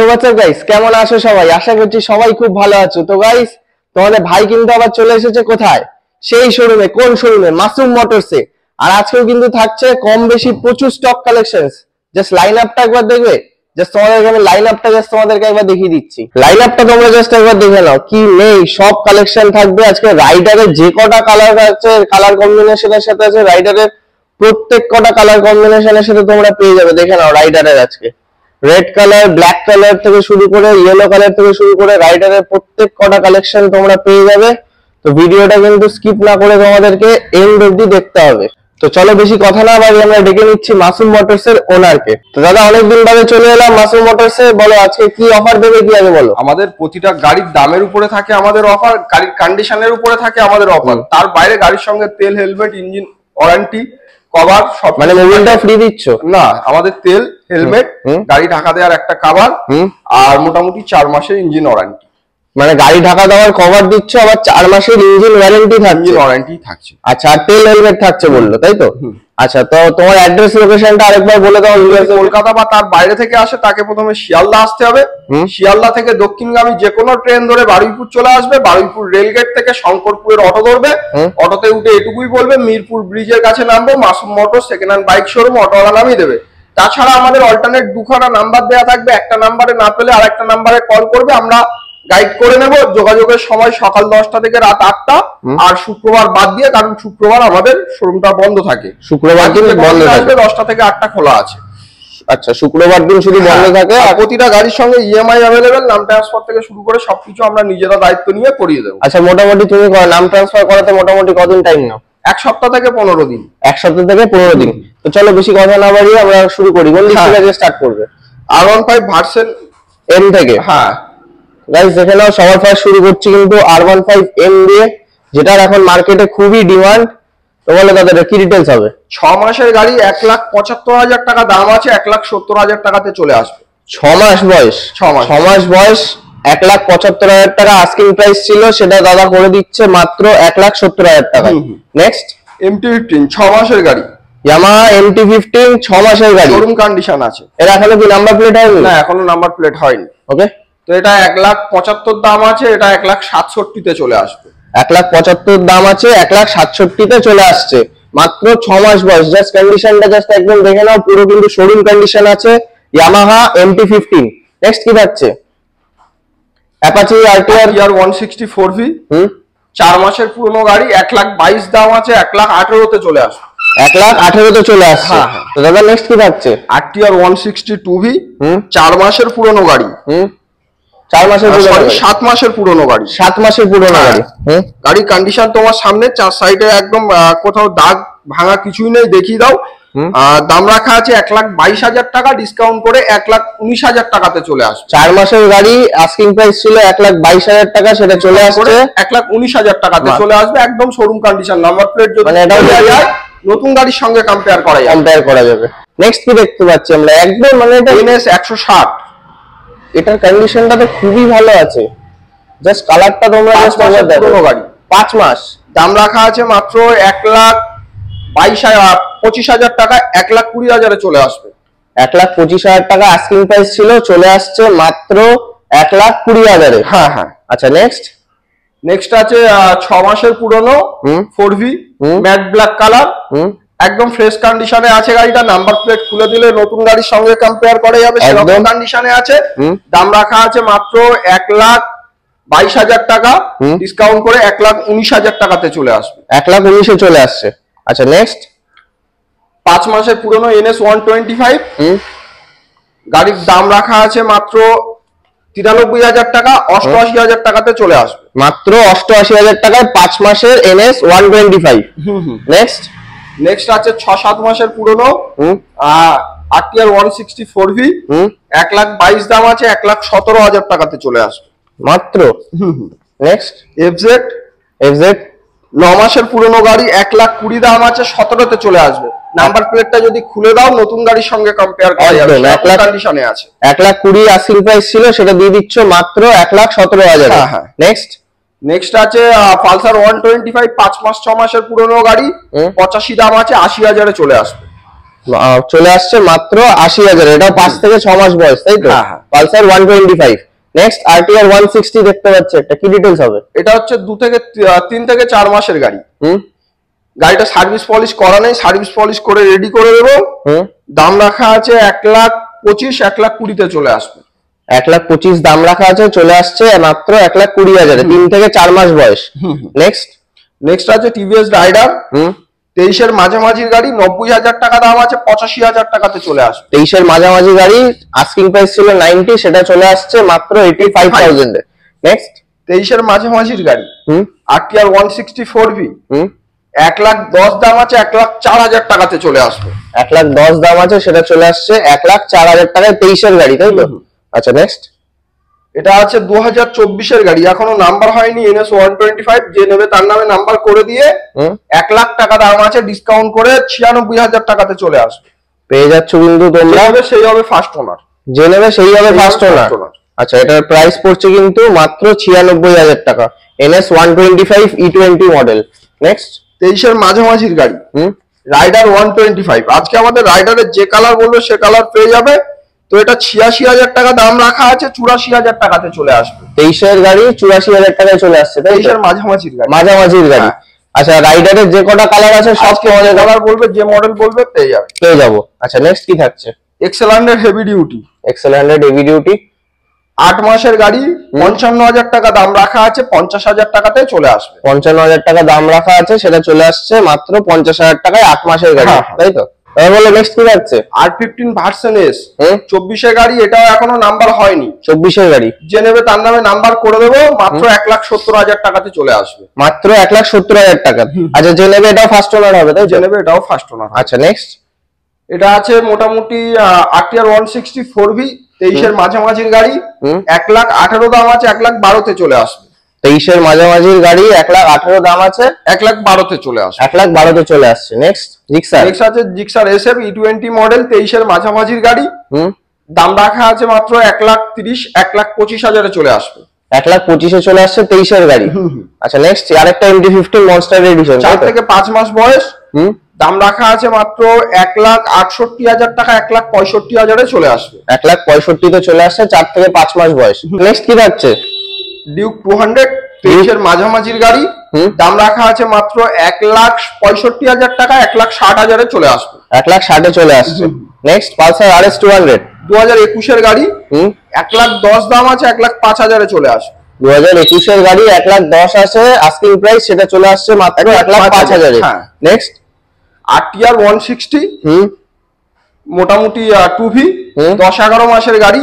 What's up guys, কেমন আছো সবাই? আশা করছি সবাই খুব ভালো আছো। তো গাইস, তোমাদের ভাই কিন্তু আবার চলে এসেছে কোথায়? সেই শোরুমে। কোন শোরুমে? মাসুম মোটরসে। আর আজকেও কিন্তু থাকছে কম বেশি প্রচুর স্টক কালেকশনস। জাস্ট লাইন আপটা একবার দেখবে। জাস্ট তোমাদেরকে আমি লাইন আপটা তোমাদেরকে একবার দেখিয়ে দিচ্ছি। লাইন আপটা তোমরা জাস্ট একবার দেখে নাও, কি নেই সব কালেকশন থাকবে। আজকে রাইডারের যে কটা কালার আছে, কালার কম্বিনেশনের সাথে আছে, রাইডারের প্রত্যেক কটা কালার কম্বিনেশনের সাথে তোমরা পেয়ে যাবে। দেখে নাও রাইডারের আজকে রেড কালার, ব্ল্যাক কালার থেকে শুরু করে ইয়েলো কালার থেকে শুরু করে রাইডারের প্রত্যেক কটা কালেকশন তোমরা পেয়ে যাবে। তো ভিডিওটা কিন্তু স্কিপ না করে তোমাদেরকে এন্ড অবধি দেখতে হবে। তো চলো বেশি কথা না বাড়িয়ে আমরা ডেকে নিচ্ছি মাসুম মোটরস এর ওনারকে। তো দাদা, অনেকদিন বাদে চলে এলাম মাসুম মোটরসে। বলো আজকে কি অফার দেবে, কি আগে বলো। আমাদের প্রতিটা গাড়ির দামের উপরে থাকে আমাদের অফার, গাড়ির কন্ডিশনের উপরে থাকে আমাদের অফার। তার বাইরে গাড়ির সঙ্গে তেল, হেলমেট, ইঞ্জিন ওয়ারেন্টি, কভার সব। মানে মোবিলটা ফ্রি দিচ্ছ? না, আমাদের তেল, হেলমেট, গাড়ি ঢাকা দেওয়ার একটা কভার, আর মোটামুটি 4 মাসের ইঞ্জিন ওয়ারেন্টি। মানে গাড়ি ঢাকা দেওয়ার কভার দিচ্ছ, আবার 4 মাসের ইঞ্জিন ওয়ারেন্টি থাকছে। ওয়ারেন্টি থাকছে। আচ্ছা, আর তেল হেলমেট থাকছে বললো, তাই তো? আচ্ছা, তো তোমার অ্যাড্রেস লোকেশনটা আরেকবার বলে দাও। কলকাতা বা তার বাইরে থেকে আসে তাকে প্রথমে শিয়ালদা আসতে হবে। শিয়ালদা থেকে দক্ষিণগামী যে কোনো ট্রেন ধরে বারুইপুর চলে আসবে। বারুইপুর রেলগেট থেকে শঙ্করপুরের অটো ধরবে। অটোতে উঠে এটুকুই বলবে মিরপুর ব্রিজের কাছে নামবো, Masum motors second hand bike showroom. অটোওয়ালা নামিয়ে দেবে। তাছাড়া আমাদের অল্টারনেট দুখানা নাম্বার দেওয়া থাকবে। একটা নাম্বারে না পেলে আরেকটা নাম্বারে কল করবে, আমরা গাইড করে নেব। যোগাযোগের সময় সকাল 10টা থেকে রাত 8টা, আর শুক্রবার বাদ দিয়ে, কারণ শুক্রবার আমাদের শোরুমটা বন্ধ থাকে। শুক্রবার দিন বন্ধ থাকে, 10টা থেকে 8টা খোলা আছে। আচ্ছা, শুক্রবার দিন শুধু বন্ধ থাকে। আর প্রতিটা গাড়ির সঙ্গে ইএমআই অ্যাভেলেবেল। নাম ট্রান্সফার থেকে শুরু করে সবকিছু আমরা নিজেরা দায়িত্ব নিয়ে করিয়ে দেবো। আচ্ছা, মোটামুটি তুমি নাম ট্রান্সফার করাতে মোটামুটি কতদিন টাইম নাও? 1 সপ্তাহ থেকে 15 দিন। 1 সপ্তাহ থেকে 15 দিন। তো চলো বেশি কথা না বাড়িয়ে আমরা শুরু করি। কোন দিক থেকে স্টার্ট করবে? R15 ভার্সন এম থেকে। হ্যাঁ গাইস, দেখে নাও, সবার ফার্স্ট শুরু করছি কিন্তু R15 এম দিয়ে, যেটার এখন মার্কেটে খুবই ডিমান্ড। তো বলে তাদের কি ডিটেইলস হবে? 6 মাসের গাড়ি, 1,75,000 টাকা দাম আছে, 1,70,000 টাকাতে চলে আসবে। 6 মাস বয়স? 6 মাস বয়স, 1,75,000 টাকা আস্কিং প্রাইস ছিল, সেটা দাদা করে দিচ্ছে মাত্র 1,70,000 টাকা। নেক্সট MT-15 6 মাসের গাড়ি, ইয়ামাহা MT-15 6 মাসের গাড়ি, শোরুম কন্ডিশন আছে। এর এখনো কি নাম্বার প্লেট হয়নি? না, এখনো নাম্বার প্লেট হয়নি। ওকে, তো এটা 1,75,000 দাম আছে, এটা 1,67,000 তে চলে আসবে। 1,75,000 দাম আছে, 1,67,000 তে চলে আসছে। মাত্র 6 মাস বয়স। জাস্ট কন্ডিশনটা জাস্ট একদম দেখে নাও, পুরো কিন্তু শোরুম কন্ডিশন আছে। Yamaha MT-15। নেক্সট কি থাকছে? অ্যাপাচি RTR 164V, 4 মাসের পুরনো গাড়ি, 1,22,000 দাম আছে, 1,18,000 তে চলে আসবে। 1,18,000 তে চলে আসছে। তো দাদা নেক্সট কি থাকছে? RTR 162V, 4 মাসের পুরনো গাড়ি। 4 মাসের পুরনো গাড়ি, 7 মাসের পুরনো গাড়ি। 7 মাসের পুরনো গাড়ি। গাড়ি কন্ডিশন তোমার সামনে, 4 সাইডে একদম কোথাও দাগ ভাঙা কিছুই নেই, দেখিয়ে দাও। দাম রাখা আছে 1,22,000 টাকা, ডিসকাউন্ট করে 1,19,000 টাকাতে চলে আসবে। 4 মাসের গাড়ি, আস্কিং প্রাইস ছিল 1,22,000 টাকা, সেটা চলে আসছে 1,19,000 টাকাতে চলে আসবে। একদম শোরুম কন্ডিশন। নাম্বার প্লেট যদি দেওয়া যায়, নতুন গাড়ির সঙ্গে কম্পেয়ার করা যাবে। নেক্সট কি দেখতে পাচ্ছি আমরা? একদম মানে এটা NS 160। এটার কন্ডিশনটা তো খুবই ভালো আছে। জাস্ট কালারটা তোমরা জাস্ট একবার দেখো। গাড়ি 5 মাস, দাম রাখা আছে মাত্র 1,25,000 টাকা, 1,20,000 এ চলে আসবে। 1,25,000 টাকা আস্কিং প্রাইস ছিল, চলে আসছে মাত্র 1,20,000 এ। হ্যাঁ হ্যাঁ। আচ্ছা, নেক্সট আছে 6 মাসের পুরনো 4V, ম্যাট ব্ল্যাক কালার, একদম ফ্রেশ কন্ডিশনে আছে গাড়িটা। নাম্বার প্লেট খুলে দিলে নতুন গাড়ির সঙ্গে কম্পেয়ার করা যাবে, সেরকম কন্ডিশনে আছে। দাম রাখা আছে মাত্র 1,22,000 টাকা, ডিসকাউন্ট করে 1,19,000 টাকাতে চলে আসবে। 1,19,000 এ চলে আসছে। আচ্ছা, নেক্সট 5 মাসের পুরনো NS 125, গাড়ির দাম রাখা আছে মাত্র 93,000 টাকা, 88,000 টাকাতে চলে আসবে। মাত্র 88,000 টাকায় 5 মাসের NS 125। নেক্সট আছে 6-7 মাসের পুরনো RTR 164V, 1,22,000 দাম আছে, 1,17,000 টাকাতে চলে আসবে মাত্র। নেক্সট FZ 9 মাসের পুরনো গাড়ি, 1,20,000 দাম আছে, 17 তে চলে আসবে। নাম্বার প্লেটটা যদি খুলে দাও, নতুন গাড়ির সঙ্গে কম্পেয়ার করা যাবে, 1,00,000 কন্ডিশনে আছে। 1,20,000 আস্কিং প্রাইস ছিল, সেটা দিয়ে দিচ্ছ মাত্র 1,17,000। হ্যাঁ। নেক্সট আছে পালসার 125, 5 মাস 6 মাসের পুরনো গাড়ি, 85 দাম আছে, 80,000 এ চলে আসবে। চলে আসছে মাত্র 80,000, এটাও 5 থেকে 6 মাস বয়স, তাই তো? পালসার 125। নেক্সট আরটিআর 160 দেখতে পাচ্ছি, একটা কি ডিটেইলস হবে? এটা হচ্ছে 3 থেকে 4 মাসের গাড়ি। গাড়িটা সার্ভিস পলিশ করা নেই, সার্ভিস পলিশ করে রেডি করে দেবো। দাম রাখা আছে 1,25,000, 1,20,000 চলে আসবে। 1,25,000 দাম রাখা আছে, চলে আসছে মাত্র 1,20,000, 3 থেকে 4 মাস বয়স। নেক্সট আছে টিভিএস রাইডার 23 এর মাঝামাঝির গাড়ি, 90,000 টাকা দাম আছে, 85,000 টাকাতে চলে আসবে। 23 এর মাঝামাঝি গাড়ি, আস্কিং প্রাইস ছিল 90, সেটা চলে আসছে মাত্র 85,000 এ। নেক্সট 23 এর মাঝামাঝির গাড়ি আরটিআর 164V 1,10,000 দাম আছে, 1,04,000 টাকাতে চলে আসবে। 1,10,000 দাম আছে, সেটা চলে আসছে 1,04,000 টাকায়, 23 এর গাড়ি, তাই তো? আচ্ছা নেক্সট এটা আছে 2024 এর গাড়ি, এখনো নাম্বার হয়নি, NS 125। যে নেবে তার নামে নাম্বার করে দিয়ে 1,00,000 টাকা দাম আছে, ডিসকাউন্ট করে 96,000 টাকাতে চলে আসবে। পেয়ে যাচ্ছ কিন্তু তোমরা, সেই হবে ফার্স্ট ওনার। যে নেবে সেই হবে ফার্স্ট ওনার। আচ্ছা, এটার প্রাইস পড়ছে কিন্তু মাত্র 96,000 টাকা, NS 125 E20 মডেল। নেক্সট 23 এর মাঝামাঝির গাড়ি রাইডার 125। আজকে আমাদের রাইডারের যে কালার বলবে সে কালার পেয়ে যাবে। তো এটা 86,000 টাকা দাম রাখা আছে, 84,000 টাকাতে চলে আসবে। 23 এর গাড়ি 84,000 টাকায় চলে আসছে, তাই? 23 এর মাঝামাঝির গাড়ি, মাঝামাঝির গাড়ি। আচ্ছা, রাইডারের যে কটা কালার আছে সব তোমাদের কালার বলবে, যে মডেল বলবে পেয়ে যাবো। আচ্ছা নেক্সট কি থাকছে? এক্সেল100 হেভি ডিউটি, এক্সেল100 হেভি ডিউটি 8 মাসের গাড়ি, 55,000 টাকা দাম রাখা আছে, 50,000 টাকাতে চলে আসবে। 55,000 টাকা দাম রাখা আছে, সেটা চলে আসছে মাত্র 50,000 টাকায়, 8 মাসের গাড়ি, তাই তো? এবার বলে নেক্সট কি থাকছে? R15 ভার্সন S 24 এর গাড়ি, এটাও এখনো নাম্বার হয়নি। 24 এর গাড়ি, যে নেবে তার নামে নাম্বার করে দেবো, মাত্র 1,70,000 টাকাতে চলে আসবে। মাত্র 1,70,000 টাকা। আচ্ছা, যে নেবে এটাও ফার্স্ট ওনার হবে, তাই? যে নেবে এটাও ফার্স্ট ওনার। আচ্ছা নেক্সট এটা আছে মোটামুটি আরটিআর 164V 23 এর মাঝামাঝির গাড়ি, 1,18,000 দাম আছে, 1,12,000 চলে আসবে। 23 এর মাঝামাঝির গাড়ি, 1,18,000 দাম আছে, 1,12,000 চলে আসবে। 1,12,000 চলে আসছে। নেক্সট জিক্সার, নেক্সট আছে জিক্সার SF E20 মডেল 23 এর মাঝামাঝির গাড়ি, দাম রাখা আছে মাত্র 1,30,000, 1,25,000 চলে আসবে। 1,25,000 চলে আসছে, 23 এর গাড়ি। আচ্ছা নেক্সট আরেকটা MT-15 মনস্টার এডিশন, 4 থেকে 5 মাস বয়স, দাম রাখা আছে মাত্র 1,68,000 টাকা, 1,65,000 চলে আসবে। 1,65,000 তে চলে আসছে, 4 থেকে 5 মাস বয়স। নেক্সট কি থাকছে? ডিউক 200 23 এর মাঝামাঝির গাড়ি, দাম রাখা আছে মাত্র 1,65,000 টাকা, 1,60,000 চলে আসবে। 1,60,000 চলে আসছে। নেক্সট পালসার RS 200 2021 এর গাড়ি, 1,10,000 দাম আছে, 1,05,000 চলে আসবে। 2021 এর গাড়ি, 1,10,000 আছে আস্কিং প্রাইস, সেটা চলে আসছে মাত্র 1,05,000 এ। নেক্সট আরটিআর 160 মোটামুটি 2V 10-11 মাসের গাড়ি,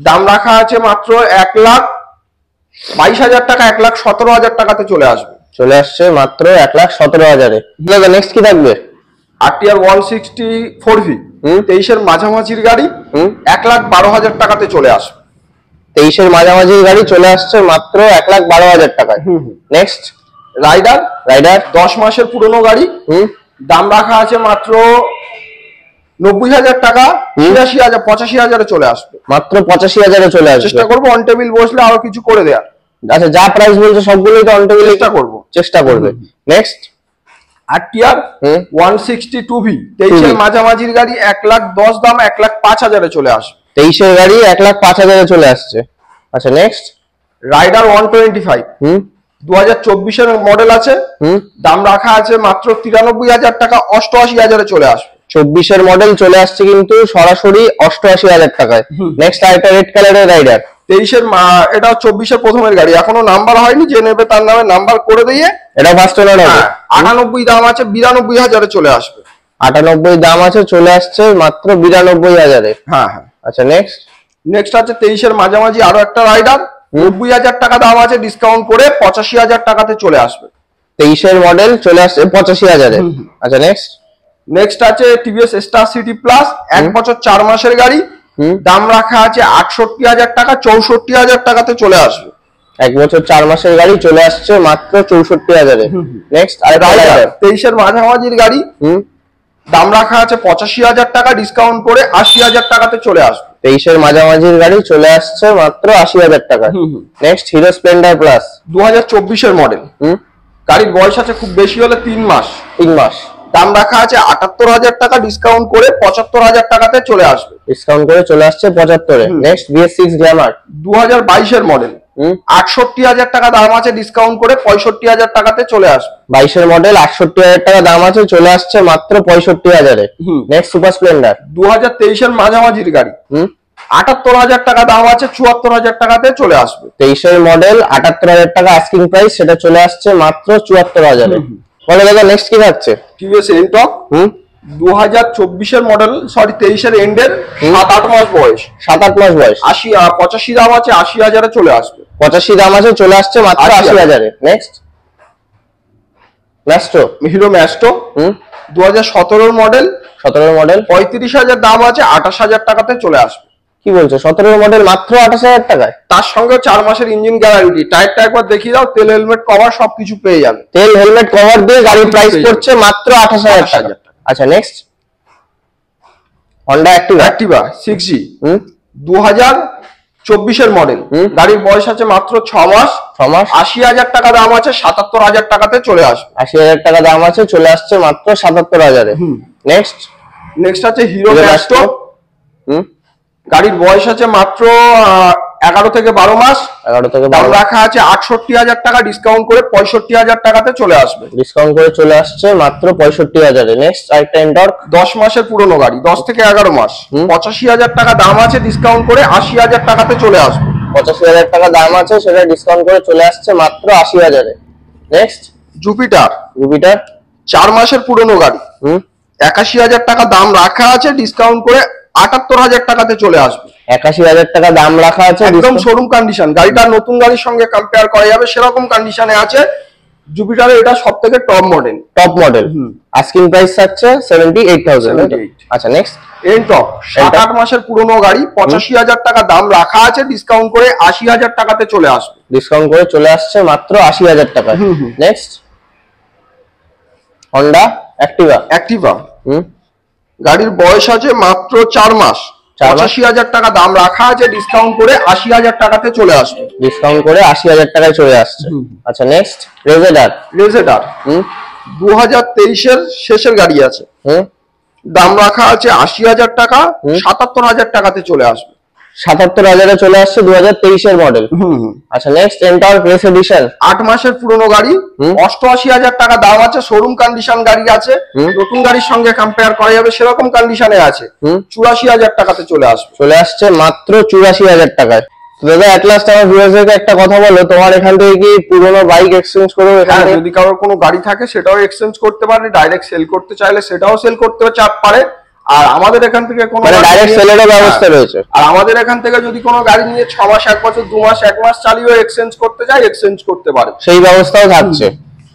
দাম রাখা আছে মাত্র 1,22,000 টাকা, 1,17,000 টাকাতে চলে আসবে। চলে আসছে মাত্র 1,17,000 এ। নেক্সট কি থাকবে? আরটিআর 164V 23 এর মাঝামাঝির গাড়ি, 1,12,000 টাকাতে চলে আসবে। 23 এর মাঝামাঝির গাড়ি চলে আসছে মাত্র 1,12,000 টাকায়। নেক্সট রাইডার 10 মাসের পুরনো গাড়ি, দাম রাখা আছে মাত্র 90,000 টাকা, 83,000 85,000 চলে আসবে। মাত্র 85,000 এ চলে আসবে। চেষ্টা করবো অন টেবিল বসলে আরো কিছু করে দেওয়ার। আচ্ছা, যা প্রাইস বলছে সবগুলোই তো অন টেবিল চেষ্টা করবে। নেক্সট আরটিআর 162V 23 এর মাঝামাঝির গাড়ি, 1,10,000 দাম, 1,05,000 চলে আসবে। 23 এর গাড়ি 1,05,000 চলে আসছে। আচ্ছা নেক্সট রাইডার 125 2024 এর মডেল আছে, দাম রাখা আছে মাত্র 93,000 টাকা, 88,000 চলে আসবে। 24 এর মডেল চলে আসছে কিন্তু সরাসরি 88,000 টাকায়। নেক্সট আরেকটা রেড কালারের রাইডার 23 এর, এটা 24 এর প্রথমের গাড়ি, এখনো নাম্বার হয়নি। যে নেবে তার নামে নাম্বার করে দিয়ে এটা ফার্স্ট ওনার হবে। 98 দাম আছে, 92,000 চলে আসবে। 98 দাম আছে, চলে আসছে মাত্র 92,000 এ। আচ্ছা নেক্সট আছে 23 এর মাঝামাঝি আরো একটা রাইডার, 90,000 টাকা দাম আছে, ডিসকাউন্ট করে 85,000 টাকাতে চলে আসবে। 23 এর মডেল চলে আসছে 85,000 এ। আচ্ছা নেক্সট আছে টিভিএস স্টার সিটি প্লাস 1 বছর 4 মাসের গাড়ি, দাম রাখা আছে 68,000 টাকা, 64,000 টাকাতে চলে আসবে। 1 বছর 4 মাসের গাড়ি চলে আসছে মাত্র 64,000 এ। নেক্সট রাইডার 23 এর মাঝামাঝির গাড়ি, দাম রাখা আছে 85,000 টাকা, ডিসকাউন্ট করে 80,000 টাকাতে চলে আসবে। 23 এর মাঝামাঝির গাড়ি চলে আসছে মাত্র 80,000 টাকা। নেক্সট হিরো স্প্লেন্ডার প্লাস 2024 এর মডেল, গাড়ির বয়স আছে খুব বেশি হলে 3 মাস। দাম রাখা আছে 78,000 টাকা, ডিসকাউন্ট করে 75,000 টাকাতে চলে আসবে। ডিসকাউন্ট করে চলে আসছে 75 এ। নেক্সট BS6 গ্ল্যামার 2022 এর মডেল, 68,000 টাকা দাম আছে, ডিসকাউন্ট করে 65,000 টাকাতে চলে আসবে। 22 এর মডেল, 68,000 টাকা দাম আছে, চলে আসছে মাত্র 65,000 এ। নেক্সট সুপার স্প্লেন্ডার 2023 এর মাঝামাঝির গাড়ি, 78,000 টাকা দাম আছে, 74,000 টাকাতে চলে আসবে। 23 এর মডেল, 78,000 টাকা আস্কিং প্রাইস, সেটা চলে আসছে মাত্র 74,000 এ। বলে দাদা নেক্সট কি থাকছে? টিভিএস এনটক 2024 এর মডেল, সরি 23 এর এন্ডের, 7-8 মাস বয়স, 7-8 মাস বয়স, 85 দাম আছে, 80,000 এ চলে আসবে। 85 দাম আছে, চলে আসছে মাত্র 80,000 এ। নেক্সট ম্যাস্ট্রো, হিরো ম্যাস্ট্রো 2017 এর মডেল, 17 এর মডেল, 35,000 দাম আছে, 28,000 টাকাতে চলে আসবে। কি বলছো? 17 এর মডেল মাত্র 28,000 টাকায়? তার সঙ্গে 4 মাসের ইঞ্জিন গ্যারান্টি, টায়ারটা একবার দেখিয়ে দাও, তেল হেলমেট কভার সবকিছু পেয়ে যাবে। তেল হেলমেট কভার দিয়ে গাড়ির প্রাইস পড়ছে মাত্র 28,000 টাকা। আচ্ছা নেক্সট হন্ডা অ্যাক্টিভা 6G 2024 এর মডেল, গাড়ির বয়স আছে মাত্র 6 মাস, 80,000 টাকা দাম আছে, 77,000 টাকাতে চলে আসবে। 80,000 টাকা দাম আছে, চলে আসছে মাত্র 77,000 এ। নেক্সট আছে হিরো ম্যাস্ট্রো, গাড়ির বয়স আছে মাত্র 11 থেকে 12 মাস, 11 থেকে 12 দাম রাখা আছে 68,000 টাকা, ডিসকাউন্ট করে 65,000 টাকাতে চলে আসবে। ডিসকাউন্ট করে চলে আসছে মাত্র 65,000 এ। নেক্সট আরেকটা এনটর্ক 10 মাসের পুরনো গাড়ি, 10 থেকে 11 মাস, 85,000 টাকা দাম আছে, ডিসকাউন্ট করে 80,000 টাকাতে চলে আসবে। 85,000 টাকা দাম আছে, সেটা ডিসকাউন্ট করে চলে আসছে মাত্র 80,000 এ। নেক্সট জুপিটার 4 মাসের পুরনো গাড়ি, 81,000 টাকা দাম রাখা আছে, ডিসকাউন্ট করে 78,000 টাকাতে চলে আসবে। 81,000 টাকা দাম রাখা আছে, একদম শোরুম কন্ডিশন, গাড়িটা নতুন গাড়ির সঙ্গে কম্পেয়ার করা যাবে সেরকম কন্ডিশনে আছে। জুপিটারে এটা সবথেকে টপ মডেল। আস্কিং প্রাইস থাকছে 78,000। আচ্ছা নেক্সট এনটক 7-8 মাসের পুরনো গাড়ি, 85,000 টাকা দাম রাখা আছে, ডিসকাউন্ট করে 80,000 টাকাতে চলে আসবে। ডিসকাউন্ট করে চলে আসছে মাত্র 80,000 টাকা। নেক্সট হন্ডা অ্যাক্টিভা গাড়ির বয়স আছে মাত্র 4 মাস, 85,000 টাকা দাম রাখা আছে, ডিসকাউন্ট করে 80,000 টাকাতে চলে আসবে। ডিসকাউন্ট করে 80,000 টাকায় চলে আসছে। আচ্ছা নেক্সট রেজেডার 2023 এর শেষের গাড়ি আছে, দাম রাখা আছে 80,000 টাকা, 77,000 টাকাতে চলে আসবে। 77,000 এ চলে আসছে 2023 এর মডেল। আচ্ছা নেক্সট এনটর্ক রেস এডিশন 8 মাসের পুরনো গাড়ি, 88,000 টাকা দাম আছে, শোরুম কন্ডিশন গাড়ি আছে, নতুন গাড়ির সঙ্গে কম্পেয়ার করা যাবে সেরকম কন্ডিশনে আছে, 84,000 টাকাতে চলে আসছে মাত্র 84,000 টাকায়। তো দাদা এট লাস্ট আমার ভিউয়ারদেরকে একটা কথা বলো, তোমার এখান থেকে কি পুরনো বাইক এক্সচেঞ্জ করো? এখানে যদি কারোর কোনো গাড়ি থাকে সেটাও এক্সচেঞ্জ করতে পারে, ডাইরেক্ট সেল করতে চাইলে সেটাও সেল করতে পারে। আর আমাদের এখান থেকে কোনো ডাইরেক্ট সেলেরও ব্যবস্থা রয়েছে। আর আমাদের এখান থেকে যদি কোনো গাড়ি নিয়ে 6 মাস, 1 বছর, 2 মাস, 1 মাস চালিয়ে এক্সচেঞ্জ করতে চায়, এক্সচেঞ্জ করতে পারে, সেই ব্যবস্থাও থাকছে।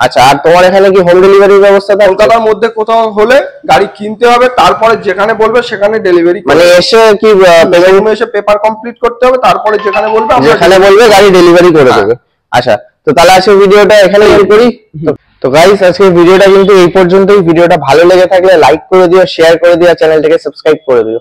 আচ্ছা আর তোমার এখানে কি হোম ডেলিভারির ব্যবস্থা থাকছে? কলকাতার মধ্যে কোথাও হলে গাড়ি কিনতে হবে, তারপরে যেখানে বলবে সেখানে ডেলিভারি, মানে এসে কি এসে পেপার কমপ্লিট করতে হবে, তারপরে যেখানে বলবে গাড়ি ডেলিভারি করে দেবে। আচ্ছা তো তাহলে আজকে ভিডিওটা এখানে এন্ড করি। তো গাইস আজকে ভিডিওটা কিন্তু এই পর্যন্তই। ভিডিওটা ভালো লেগে থাকলে লাইক করে দিও, শেয়ার করে দিও, চ্যানেলটাকে সাবস্ক্রাইব করে দিও।